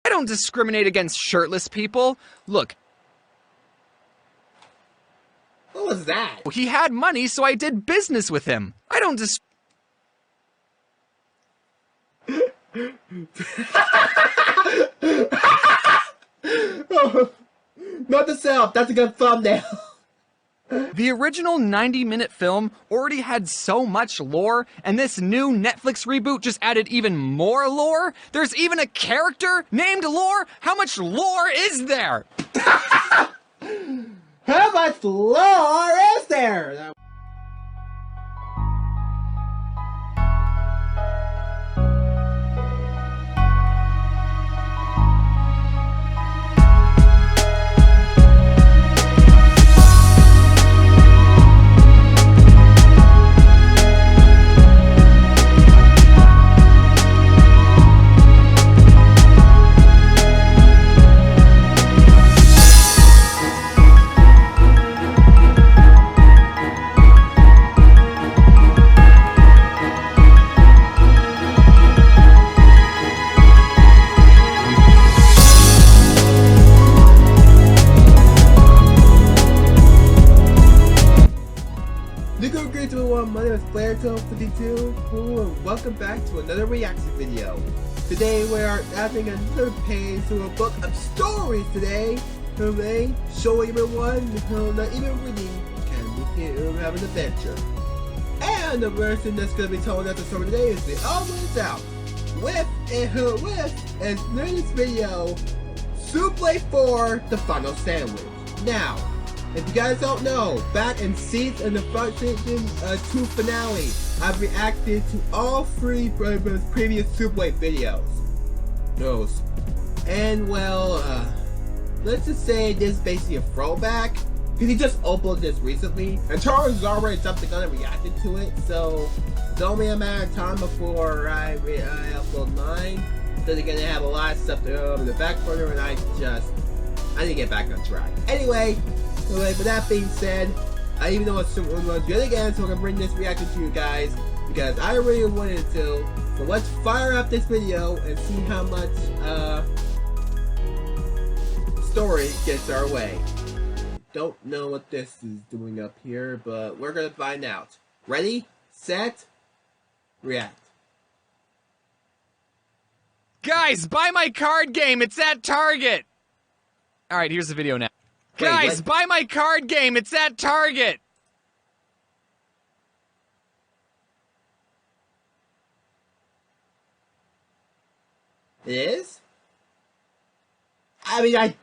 I don't discriminate against shirtless people. Look. What was that? He had money, so I did business with him. I don't Not the self, that's a good thumbnail. The original 90-minute film already had so much lore, and this new Netflix reboot just added even more lore? There's even a character named Lore? How much lore is there? How much lore is there? My name is FTR52, and welcome back to another reaction video. Today we are adding another page to a book of stories today. Today, showing everyone who not even reading can have an adventure. And the version that's going to be told at the story today is TheOdd1sOut. With its latest video, Subway for the Final Sandwich. Now, if you guys don't know, back in Season the Season 2 finale, I've reacted to all three previous Subway videos. And well, let's just say this is basically a throwback, because he just uploaded this recently, and Charles has already jumped the gun and reacted to it, so it's only a matter of time before I upload mine. So they're gonna have a lot of stuff to go over the back burner, and I need to get back on track. Anyway, with that being said, I even know it's good again, so I'm gonna bring this reaction to you guys because I really wanted to. So let's fire up this video and see how much story gets our way. Don't know what this is doing up here, but we're gonna find out. Ready, set, react. Guys, buy my card game. It's at Target. All right, here's the video now. Guys, buy my card game! It's at Target! It is? I mean, I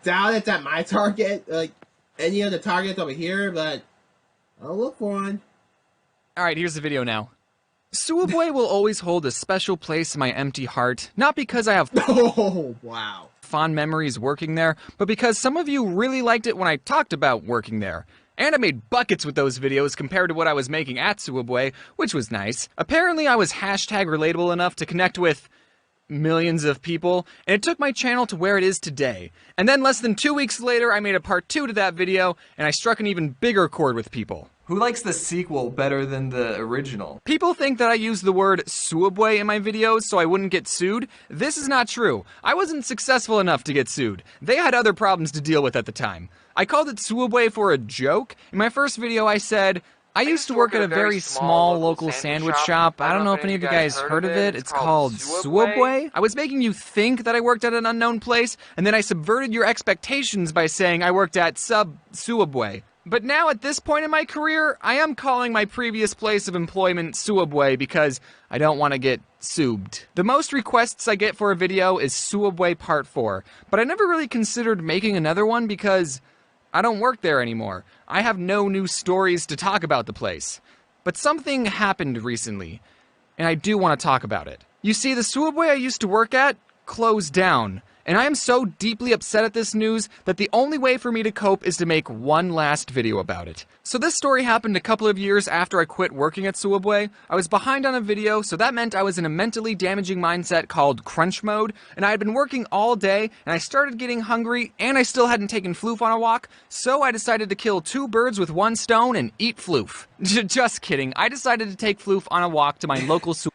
doubt it's at my Target, like any of the Targets over here, but I'll look for one. Alright, here's the video now. Subway will always hold a special place in my empty heart, not because I have oh, wow. fond memories working there, but because some of you really liked it when I talked about working there. And I made buckets with those videos compared to what I was making at Subway, which was nice. Apparently I was hashtag relatable enough to connect with millions of people, and it took my channel to where it is today. And then less than 2 weeks later, I made a part 2 to that video, and I struck an even bigger chord with people. Who likes the sequel better than the original? People think that I use the word Subway in my videos so I wouldn't get sued. This is not true. I wasn't successful enough to get sued. They had other problems to deal with at the time. I called it Subway for a joke. In my first video I said, I used to work at a very small local sandwich shop. I don't know if any of you guys heard of it. It's called Subway. I was making you think that I worked at an unknown place, and then I subverted your expectations by saying I worked at Subway. But now at this point in my career, I am calling my previous place of employment Subway because I don't want to get subed. The most requests I get for a video is Subway Part 4, but I never really considered making another one because I don't work there anymore. I have no new stories to talk about the place. But something happened recently, and I do want to talk about it. You see, the Subway I used to work at closed down. And I am so deeply upset at this news that the only way for me to cope is to make one last video about it. So this story happened a couple of years after I quit working at Subway. I was behind on a video, so that meant I was in a mentally damaging mindset called crunch mode, and I had been working all day, and I started getting hungry, and I still hadn't taken Floof on a walk, so I decided to kill 2 birds with 1 stone and eat Floof. Just kidding, I decided to take Floof on a walk to my local Subway.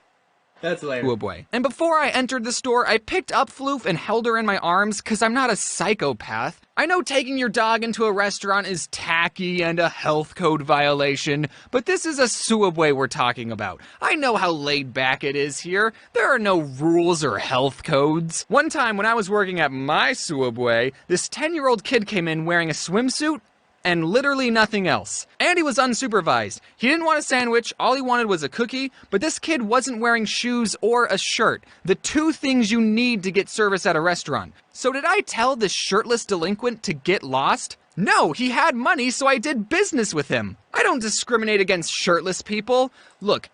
That's hilarious. Boy. And before I entered the store, I picked up Floof and held her in my arms because I'm not a psychopath. I know taking your dog into a restaurant is tacky and a health code violation, but this is a Suabwe we're talking about. I know how laid back it is here. There are no rules or health codes. One time when I was working at my Suabwe, this 10-year-old kid came in wearing a swimsuit and literally nothing else. And he was unsupervised. He didn't want a sandwich, all he wanted was a cookie, but this kid wasn't wearing shoes or a shirt. The two things you need to get service at a restaurant. So did I tell this shirtless delinquent to get lost? No, he had money, so I did business with him. I don't discriminate against shirtless people. Look.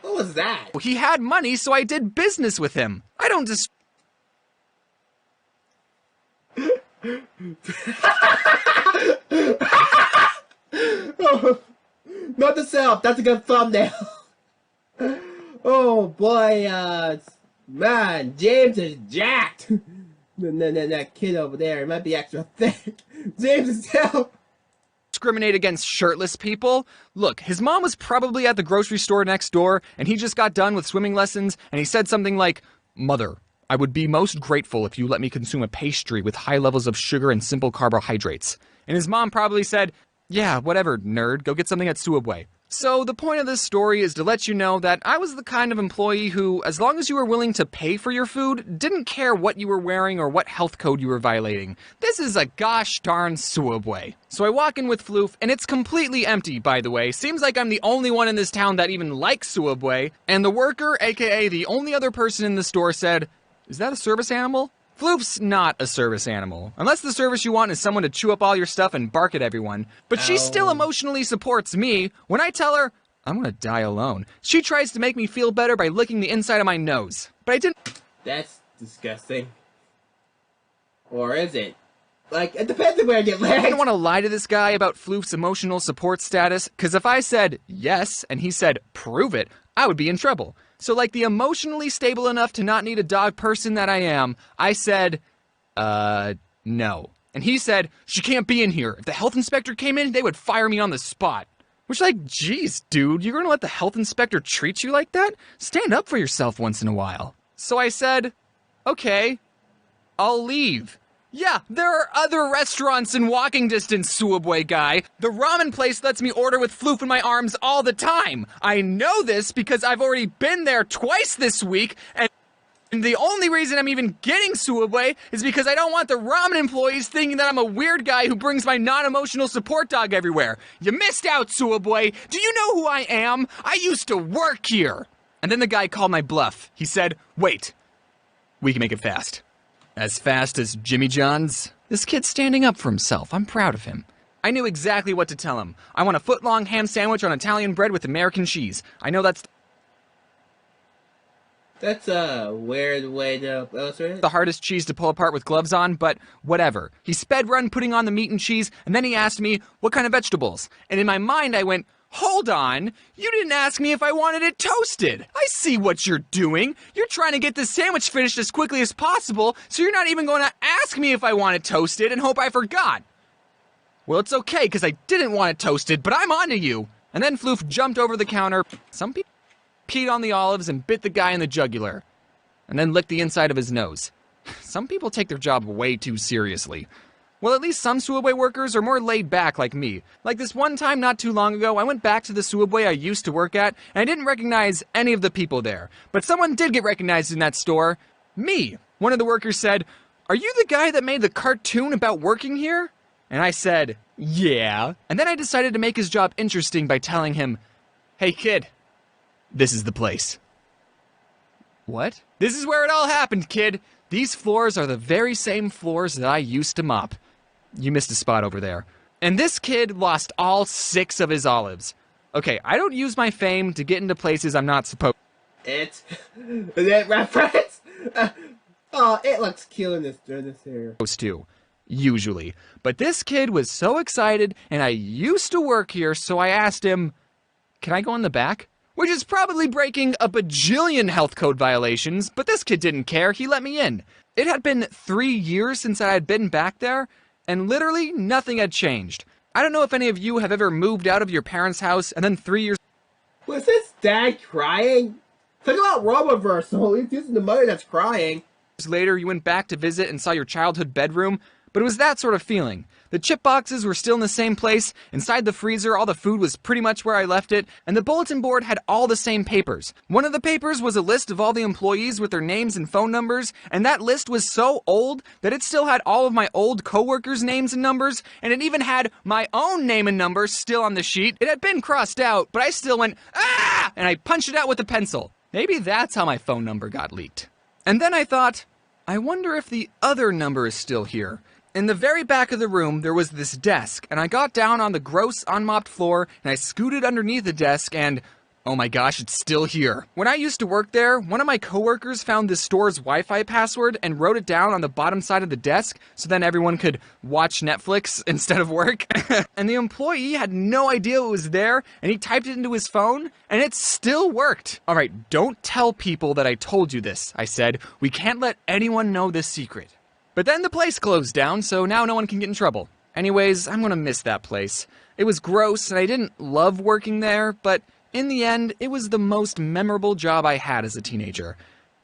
What was that? He had money, so I did business with him. I don't Not the self. That's a good thumbnail. Oh boy, man, James is jacked. That kid over there, might be extra thick. James is down. discriminate against shirtless people. Look, his mom was probably at the grocery store next door, and he just got done with swimming lessons, and he said something like, "Mother, I would be most grateful if you let me consume a pastry with high levels of sugar and simple carbohydrates." And his mom probably said, "Yeah, whatever, nerd, go get something at Suabwe." So the point of this story is to let you know that I was the kind of employee who, as long as you were willing to pay for your food, didn't care what you were wearing or what health code you were violating. This is a gosh darn Suabwe. So I walk in with Floof, and it's completely empty, by the way. Seems like I'm the only one in this town that even likes Suabwe. And the worker, aka the only other person in the store, said, "Is that a service animal?" Floof's not a service animal, unless the service you want is someone to chew up all your stuff and bark at everyone. But she still emotionally supports me. When I tell her, I'm gonna die alone, she tries to make me feel better by licking the inside of my nose. But I didn't— That's disgusting. Or is it? Like, it depends on where I get laid. I didn't want to lie to this guy about Floof's emotional support status, because if I said yes, and he said prove it, I would be in trouble. So like the emotionally stable enough to not need a dog person that I am, I said, no. And he said, "She can't be in here. If the health inspector came in, they would fire me on the spot." Which, like, geez, dude, you're gonna let the health inspector treat you like that? Stand up for yourself once in a while. So I said, okay, I'll leave. Yeah, there are other restaurants in walking distance, Suabwe guy. The ramen place lets me order with Floof in my arms all the time. I know this because I've already been there twice this week, and the only reason I'm even getting Suabwe is because I don't want the ramen employees thinking that I'm a weird guy who brings my non-emotional support dog everywhere. You missed out, Suabwe. Do you know who I am? I used to work here. And then the guy called my bluff. He said, "Wait, we can make it fast." As fast as Jimmy John's? This kid's standing up for himself. I'm proud of him. I knew exactly what to tell him. I want a foot-long ham sandwich on Italian bread with American cheese. I know that's a weird way to illustrate it. the hardest cheese to pull apart with gloves on, but whatever. He sped run putting on the meat and cheese, and then he asked me, what kind of vegetables? And in my mind I went, hold on, you didn't ask me if I wanted it toasted. I see what you're doing. You're trying to get this sandwich finished as quickly as possible, so you're not even going to ask me if I want it toasted and hope I forgot. Well, it's okay, because I didn't want it toasted, but I'm onto you. And then Floof jumped over the counter. Some people peed on the olives and bit the guy in the jugular, and then licked the inside of his nose. Some people take their job way too seriously. Well, at least some Suabwe workers are more laid back like me. Like this one time not too long ago, I went back to the Suabwe I used to work at, and I didn't recognize any of the people there. But someone did get recognized in that store. Me. One of the workers said, "Are you the guy that made the cartoon about working here?" And I said, "Yeah." And then I decided to make his job interesting by telling him, "Hey kid, this is the place." What? "This is where it all happened, kid. These floors are the very same floors that I used to mop." You missed a spot over there. And this kid lost all 6 of his olives. Okay, I don't use my fame to get into places I'm not supposed Is it reference? Oh, it looks cute in this area. to, usually. But this kid was so excited, and I used to work here, so I asked him, "Can I go in the back?" Which is probably breaking a bajillion health code violations, but this kid didn't care, he let me in. It had been 3 years since I had been back there, and literally nothing had changed. I don't know if any of you have ever moved out of your parents' house and then 3 years What's this? Dad crying? Talk about role reversal. He's using the mother that's crying. Later, you went back to visit and saw your childhood bedroom, but it was that sort of feeling. The chip boxes were still in the same place, inside the freezer all the food was pretty much where I left it, and the bulletin board had all the same papers. One of the papers was a list of all the employees with their names and phone numbers, and that list was so old that it still had all of my old coworkers' names and numbers, and it even had my own name and number still on the sheet. It had been crossed out, but I still went, "Ah!" and I punched it out with a pencil. Maybe that's how my phone number got leaked. And then I thought, I wonder if the other number is still here. In the very back of the room, there was this desk, and I got down on the gross, unmopped floor, and I scooted underneath the desk, and oh my gosh, it's still here. When I used to work there, one of my coworkers found this store's Wi-Fi password and wrote it down on the bottom side of the desk, so then everyone could watch Netflix instead of work. And the employee had no idea it was there, and he typed it into his phone, and it still worked. All right, don't tell people that I told you this, I said. We can't let anyone know this secret. But then the place closed down, so now no one can get in trouble. Anyways, I'm gonna miss that place. It was gross, and I didn't love working there, but in the end, it was the most memorable job I had as a teenager,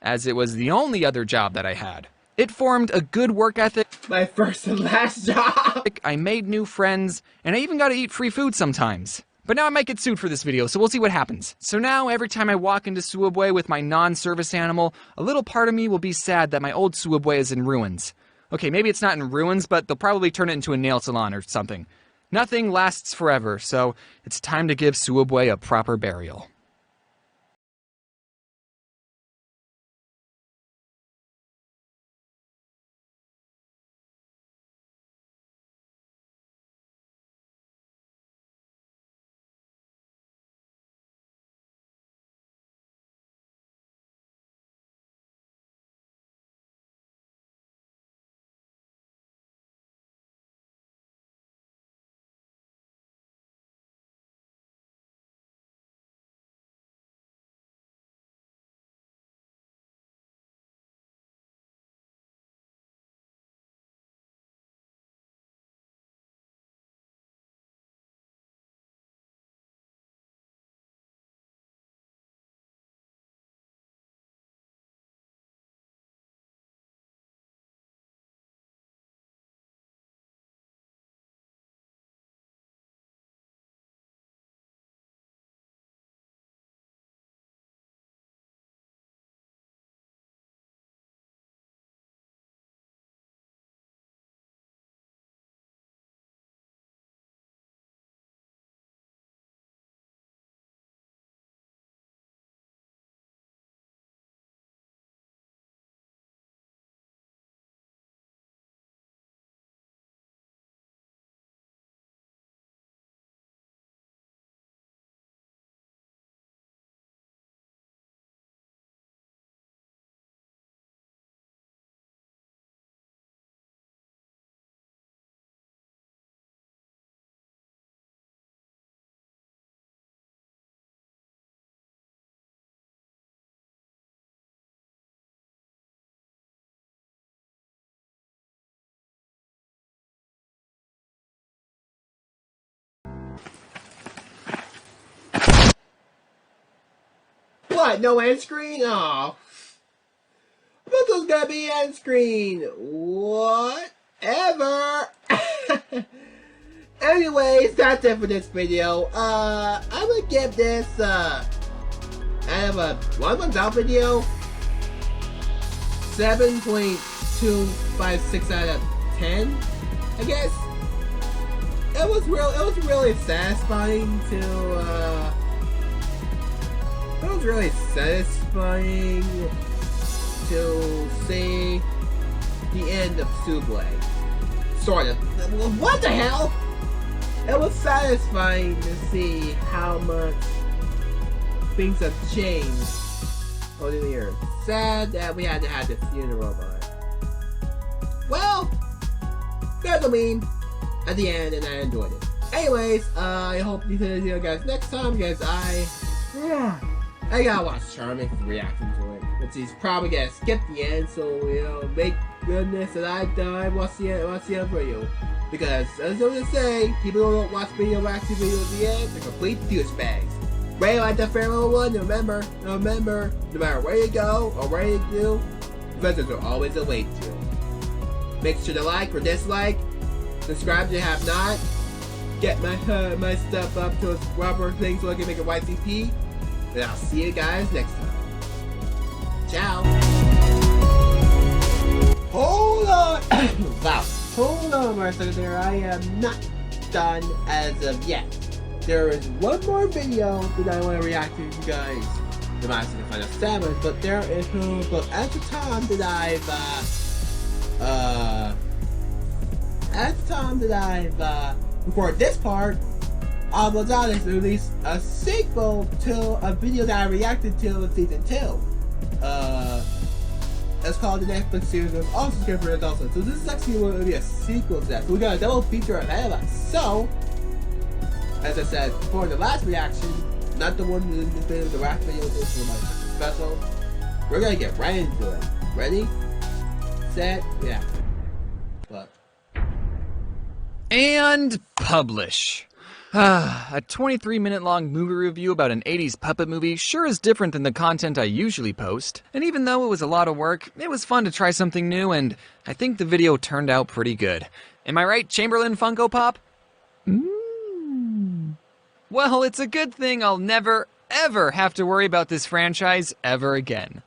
as it was the only other job that I had. It formed a good work ethic. My first and last job. I made new friends, and I even got to eat free food sometimes. But now I might get sued for this video, so we'll see what happens. So now, every time I walk into Suwabwe with my non-service animal, a little part of me will be sad that my old Suwabwe is in ruins. Okay, maybe it's not in ruins, but they'll probably turn it into a nail salon or something. Nothing lasts forever, so it's time to give Suwabwe a proper burial. What? No end screen? Aw. I thought there was gonna be end screen. Whatever. Anyways, that's it for this video. I'm gonna give this out of a TheOdd1sOut video 7.256 out of 10, I guess. It was really satisfying to it was really satisfying to see the end of Suwabwe. Sort of. What the hell? It was satisfying to see how much things have changed over the years. Sad that we had to have the funeral, but well, got the meme at the end, and I enjoyed it. Anyways, I hope you see you guys next time, because I gotta watch Charming's reaction to it. But he's probably gonna skip the end, so make goodness that I die. Watch the end for you, because as I was say, people who don't watch video reaction videos at the end, they're complete douchebags. Ray like the Pharaoh one, remember, no matter where you go or where you do, visitors will always await you. Make sure to like or dislike, subscribe if you have not, get my stuff up to its rubber thing so I can make a YCP, and I'll see you guys next time. Ciao. Hold on! Wow. Hold on for a second there, I am not done as of yet. There is one more video that I want to react to, you guys. The master can find a salmon, but there is but at the time that I've recorded this part, TheOdd1sOut released a sequel to a video that I reacted to in season 2. It's called the Netflix series of also script for adults. So this is actually going to be a sequel to that. So we got a double feature ahead of us. So, as I said before in the last reaction, not the one in the last video, this is my special. We're gonna get right into it. Ready? Set? Yeah. But. And publish. A 23-minute long movie review about an 80s puppet movie sure is different than the content I usually post. And even though it was a lot of work, it was fun to try something new, and I think the video turned out pretty good. Am I right, Chamberlain Funko Pop? Well, it's a good thing I'll never, ever have to worry about this franchise ever again.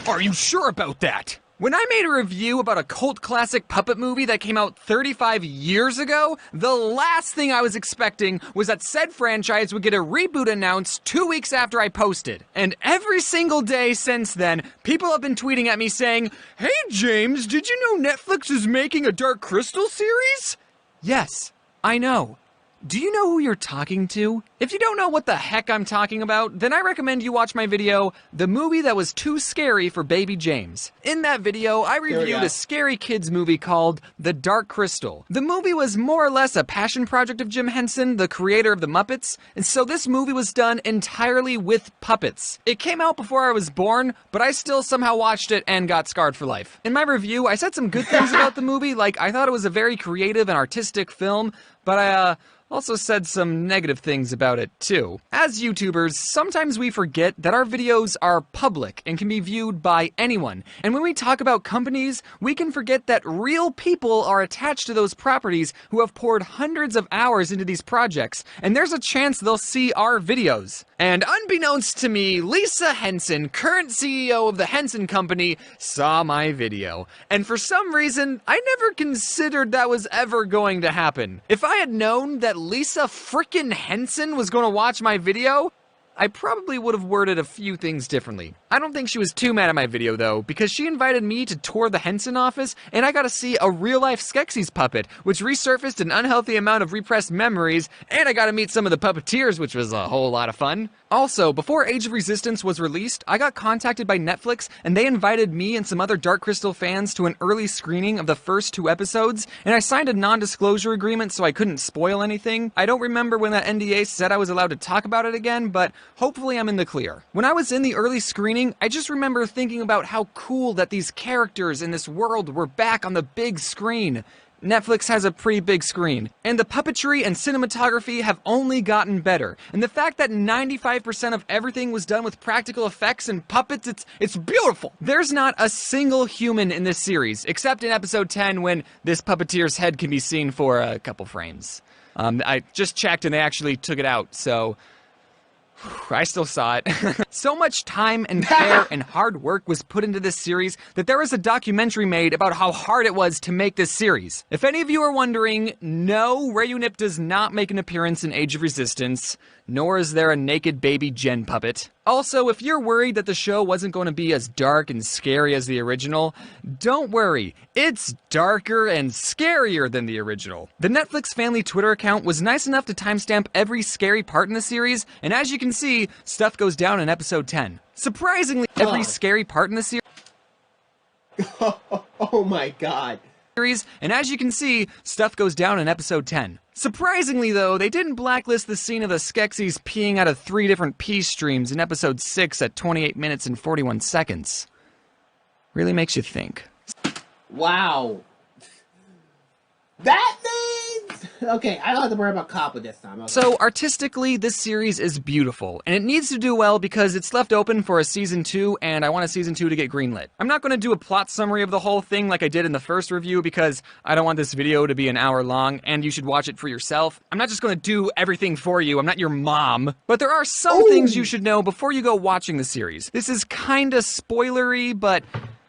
Are you sure about that? When I made a review about a cult classic puppet movie that came out 35 years ago, the last thing I was expecting was that said franchise would get a reboot announced 2 weeks after I posted. And every single day since then, people have been tweeting at me saying, "Hey James, did you know Netflix is making a Dark Crystal series?" Yes, I know. Do you know who you're talking to? If you don't know what the heck I'm talking about, then I recommend you watch my video, The Movie That Was Too Scary for Baby James. In that video, I reviewed a scary kids movie called The Dark Crystal. The movie was more or less a passion project of Jim Henson, the creator of the Muppets, and so this movie was done entirely with puppets. It came out before I was born, but I still somehow watched it and got scarred for life. In my review, I said some good things about the movie, like I thought it was a very creative and artistic film, but I also said some negative things about it too. As YouTubers, sometimes we forget that our videos are public and can be viewed by anyone. And when we talk about companies, we can forget that real people are attached to those properties who have poured hundreds of hours into these projects, and there's a chance they'll see our videos. And unbeknownst to me, Lisa Henson, current CEO of the Henson Company, saw my video. And for some reason, I never considered that was ever going to happen. If I had known that Lisa frickin' Henson was going to watch my video, I probably would have worded a few things differently. I don't think she was too mad at my video though, because she invited me to tour the Henson office, and I got to see a real-life Skeksis puppet, which resurfaced an unhealthy amount of repressed memories, and I got to meet some of the puppeteers, which was a whole lot of fun. Also, before Age of Resistance was released, I got contacted by Netflix, and they invited me and some other Dark Crystal fans to an early screening of the first 2 episodes, and I signed a non-disclosure agreement so I couldn't spoil anything. I don't remember when that NDA said I was allowed to talk about it again, but hopefully I'm in the clear. When I was in the early screening, I just remember thinking about how cool that these characters in this world were back on the big screen. Netflix has a pretty big screen, and the puppetry and cinematography have only gotten better. And the fact that 95% of everything was done with practical effects and puppets, it's beautiful. There's not a single human in this series, except in episode 10 when this puppeteer's head can be seen for a couple frames. I just checked and they actually took it out, so I still saw it. So much time and care and hard work was put into this series that there was a documentary made about how hard it was to make this series. If any of you are wondering, no, Rayunip does not make an appearance in Age of Resistance, nor is there a naked baby Jen puppet. Also, if you're worried that the show wasn't going to be as dark and scary as the original, don't worry, it's darker and scarier than the original. The Netflix family Twitter account was nice enough to timestamp every scary part in the series, and as you can see, stuff goes down in episode 10. Surprisingly, every scary part in the series... Oh my god. And as you can see, stuff goes down in episode 10. Surprisingly though, they didn't blacklist the scene of the Skeksis peeing out of 3 different pee streams in episode 6 at 28 minutes and 41 seconds. Really makes you think. Wow. That means Okay, I don't have to worry about Coppa this time. Okay. So, artistically, this series is beautiful, and it needs to do well because it's left open for a Season 2, and I want a Season 2 to get greenlit. I'm not going to do a plot summary of the whole thing like I did in the first review because I don't want this video to be an hour long, and you should watch it for yourself. I'm not just going to do everything for you, I'm not your mom. But there are some things you should know before you go watching the series. This is kinda spoilery, but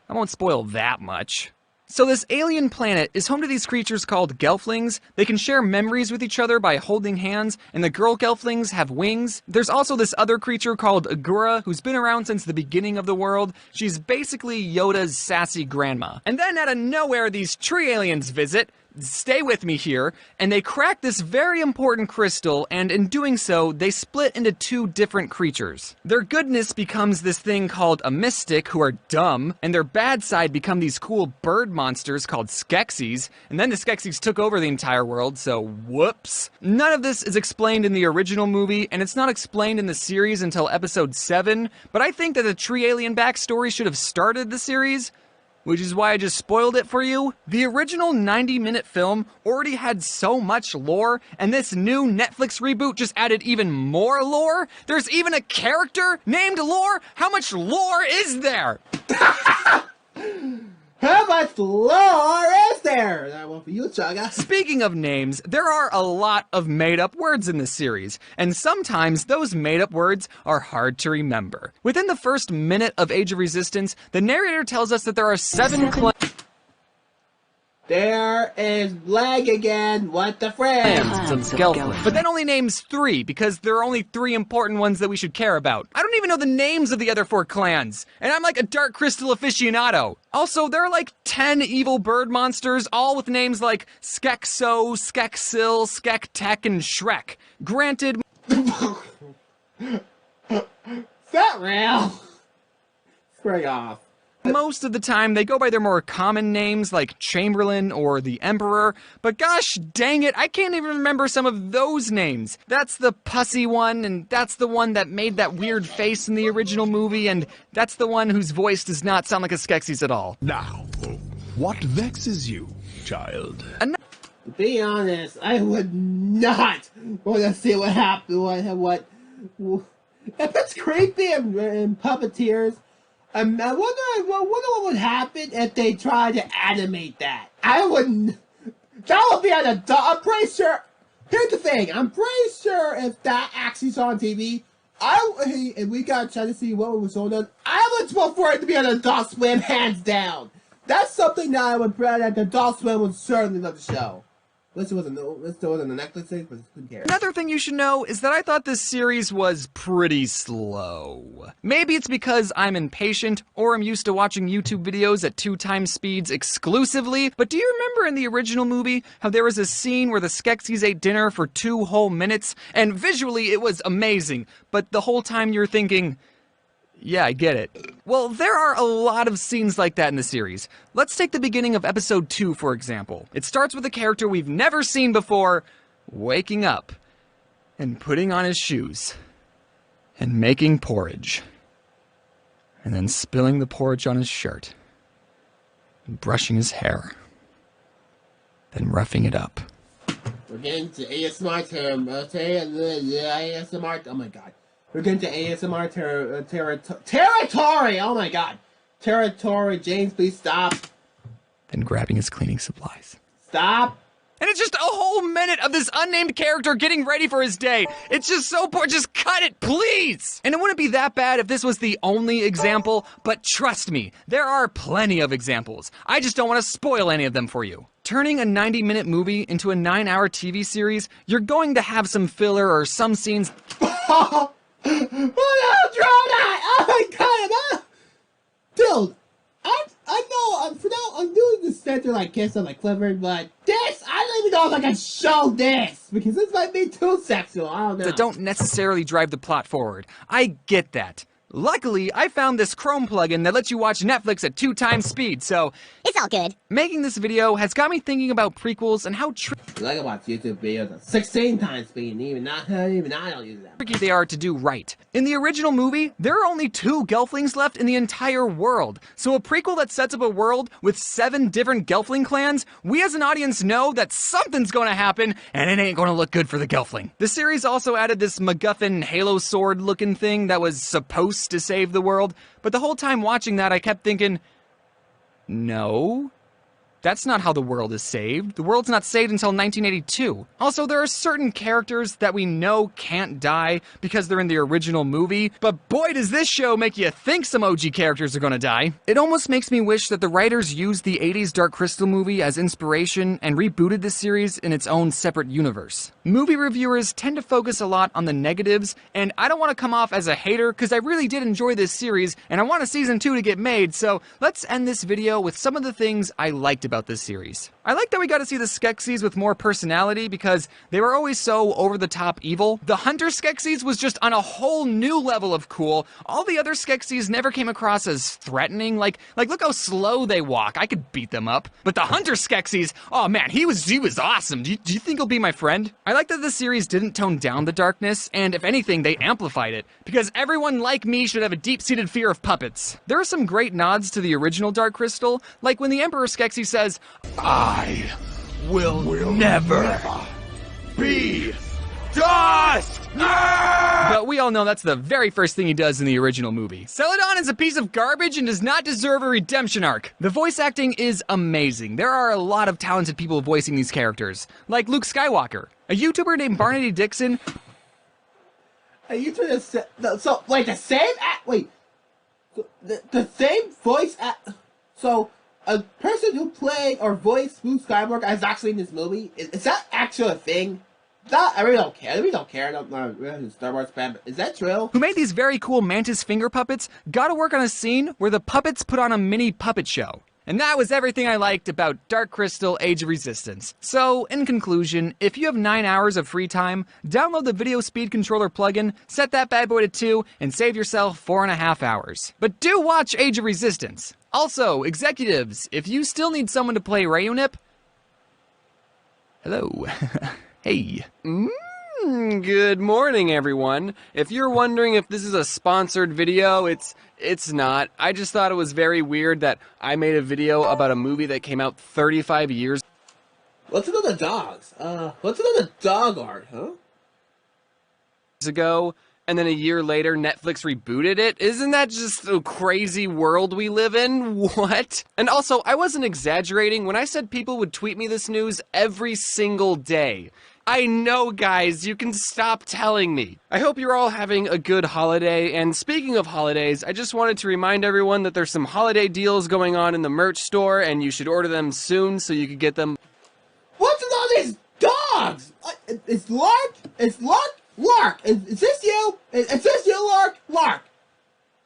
I won't spoil that much. So this alien planet is home to these creatures called Gelflings. They can share memories with each other by holding hands, and the girl Gelflings have wings. There's also this other creature called Agura, who's been around since the beginning of the world. She's basically Yoda's sassy grandma. And then out of nowhere, these tree aliens visit. Stay with me here, and they crack this very important crystal, and in doing so, they split into two different creatures. Their goodness becomes this thing called a mystic, who are dumb, and their bad side become these cool bird monsters called Skeksis, and then the Skeksis took over the entire world, so whoops. None of this is explained in the original movie, and it's not explained in the series until episode 7, but I think that the tree alien backstory should have started the series, which is why I just spoiled it for you. The original 90-minute film already had so much lore, and this new Netflix reboot just added even more lore? There's even a character named Lore? How much lore is there? How much lore is there? That one for you, Chaga. Speaking of names, there are a lot of made-up words in this series, and sometimes those made-up words are hard to remember. Within the first minute of Age of Resistance, the narrator tells us that there are 7 clans. There is lag again. What the frick? But that only names 3 because there are only 3 important ones that we should care about. I don't even know the names of the other 4 clans, and I'm like a Dark Crystal aficionado. Also, there are like 10 evil bird monsters, all with names like Skekso, Skeksil, Skektek, and Shrek. Granted, Is that real? Spray off. most of the time, they go by their more common names like Chamberlain or the Emperor, but gosh dang it, I can't even remember some of those names. That's the pussy one, and that's the one that made that weird face in the original movie, and that's the one whose voice does not sound like a Skeksis at all. Now, what vexes you, child? To be honest, I would not want to see what happened, what if it's creepy and puppeteers. I wonder what would happen if they tried to animate that. I wouldn't. That would be an adult. I'm pretty sure. Here's the thing. I'm pretty sure if that actually saw on TV, and we got a chance to see what was going on, I would vote for it to be an Adult Swim, hands down. That's something that I would that the Adult Swim would certainly love to show. This wasn't the Netflix thing, but who cares? Another thing you should know is that I thought this series was pretty slow. Maybe it's because I'm impatient, or I'm used to watching YouTube videos at 2x speeds exclusively, but do you remember in the original movie how there was a scene where the Skeksis ate dinner for 2 whole minutes, and visually it was amazing, but the whole time you're thinking, yeah, I get it. Well, there are a lot of scenes like that in the series. Let's take the beginning of episode 2, for example. It starts with a character we've never seen before, waking up, and putting on his shoes, and making porridge, and then spilling the porridge on his shirt, and brushing his hair, then roughing it up. We're getting to ASMR term, ASMR, oh my god. We're getting to ASMR territory! Oh my god. Territory, James, please stop. Then grabbing his cleaning supplies. Stop. And it's just a whole minute of this unnamed character getting ready for his day. It's just so poor. Just cut it, please! And it wouldn't be that bad if this was the only example, but trust me, there are plenty of examples. I just don't want to spoil any of them for you. Turning a 90-minute movie into a 9-hour TV series, you're going to have some filler or some scenes. Oh no, draw that! Oh my god! Dude, I know, for now, I'm doing the center like Kiss on like Clifford, but this, I don't even know if I can show this, because this might be too sexual, I don't know. That don't necessarily drive the plot forward. I get that. Luckily, I found this Chrome plugin that lets you watch Netflix at 2x speed, so it's all good. Making this video has got me thinking about prequels and how Like I watch YouTube videos at 16 times speed, even I don't use them. tricky they are to do right. In the original movie, there are only 2 Gelflings left in the entire world. So a prequel that sets up a world with 7 different Gelfling clans, we as an audience know that something's gonna happen, and it ain't gonna look good for the Gelfling. The series also added this MacGuffin Halo sword looking thing that was supposed to save the world, but the whole time watching that I kept thinking, no. That's not how the world is saved. The world's not saved until 1982. Also, there are certain characters that we know can't die because they're in the original movie, but boy does this show make you think some OG characters are gonna die. It almost makes me wish that the writers used the 80s Dark Crystal movie as inspiration and rebooted the series in its own separate universe. Movie reviewers tend to focus a lot on the negatives, and I don't want to come off as a hater because I really did enjoy this series and I want a season 2 to get made, so let's end this video with some of the things I liked about this series. I like that we got to see the Skeksis with more personality because they were always so over-the-top evil. The Hunter Skeksis was just on a whole new level of cool. All the other Skeksis never came across as threatening. Like look how slow they walk. I could beat them up. But the Hunter Skeksis, oh man, he was awesome. Do you think he'll be my friend? I like that the series didn't tone down the darkness, and if anything, they amplified it, because everyone like me should have a deep-seated fear of puppets. There are some great nods to the original Dark Crystal, like when the Emperor Skeksis says, I will never be dust! but we all know that's the very first thing he does in the original movie. Celadon is a piece of garbage and does not deserve a redemption arc. The voice acting is amazing. There are a lot of talented people voicing these characters, like Luke Skywalker. A YouTuber named Barnaby Dixon. Are you trying to say, so wait, the same wait, the same voice so a person who played or voiced Luke Skywalker is actually in this movie? Is that actually a thing? That, I really don't care. I really don't care. I'm not a Star Wars fan, but is that true? Who made these very cool mantis finger puppets, got to work on a scene where the puppets put on a mini puppet show. And that was everything I liked about Dark Crystal Age of Resistance. So, in conclusion, if you have 9 hours of free time, download the Video Speed Controller plugin, set that bad boy to 2, and save yourself 4.5 hours. But do watch Age of Resistance. Also, executives, if you still need someone to play Rayunip, hello. Hey. Good morning, everyone. If you're wondering if this is a sponsored video, it's not. I just thought it was very weird that I made a video about a movie that came out 35 years What's another dogs? What's another dog art, huh? ago, and then a year later Netflix rebooted it. Isn't that just a crazy world we live in? What? And also, I wasn't exaggerating when I said people would tweet me this news every single day. I know, guys, you can stop telling me. I hope you're all having a good holiday, and speaking of holidays, I just wanted to remind everyone that there's some holiday deals going on in the merch store, and you should order them soon so you could get them. What's with all these dogs? It's Lark? It's Lark? Lark! Is this you? Is this you, Lark? Lark!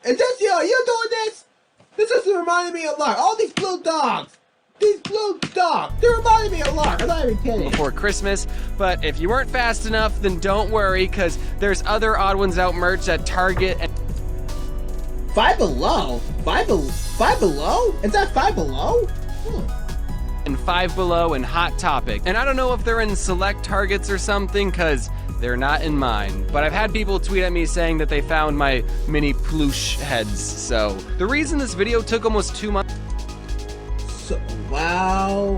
Is this you? Are you doing this? This is reminding me of Lark. All these blue dogs! These blue dogs! They're reminding me of Lark. I'm not even kidding. Before Christmas, but if you weren't fast enough, then don't worry, because there's other Odd Ones Out merch at Target and Five Below? Five Below? Is that Five Below? Five Below and Hot Topic. And I don't know if they're in select Targets or something, because they're not in mine. But I've had people tweet at me saying that they found my mini plush heads. So the reason this video took almost 2 months. So, wow.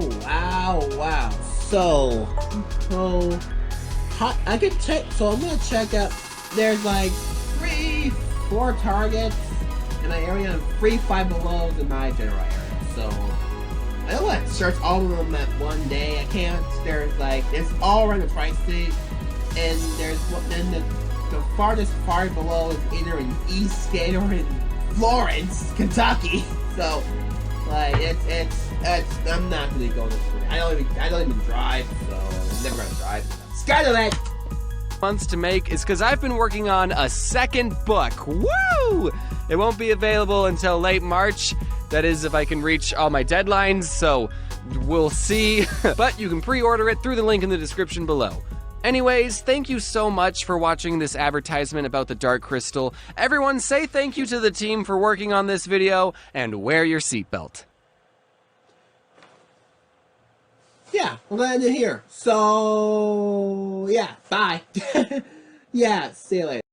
So, I could check, so I'm gonna check out, there's like 3-4 Targets in my area and 3 Five Belows in my general area. So, I don't want to search all of them at one day. I can't. There's like, it's all around the Tri-State, and then the farthest Five Below is either in East State or in Florence, Kentucky. So, like, it's I'm not gonna go this way. I don't even drive, so I'm never gonna drive. Skyline! Months to make is because I've been working on a second book. Woo! It won't be available until late March. That is, if I can reach all my deadlines, so we'll see. But you can pre-order it through the link in the description below. Anyways, thank you so much for watching this advertisement about the Dark Crystal. Everyone say thank you to the team for working on this video, and wear your seatbelt. yeah, we're gonna end it here. So yeah, bye. Yeah, see you later.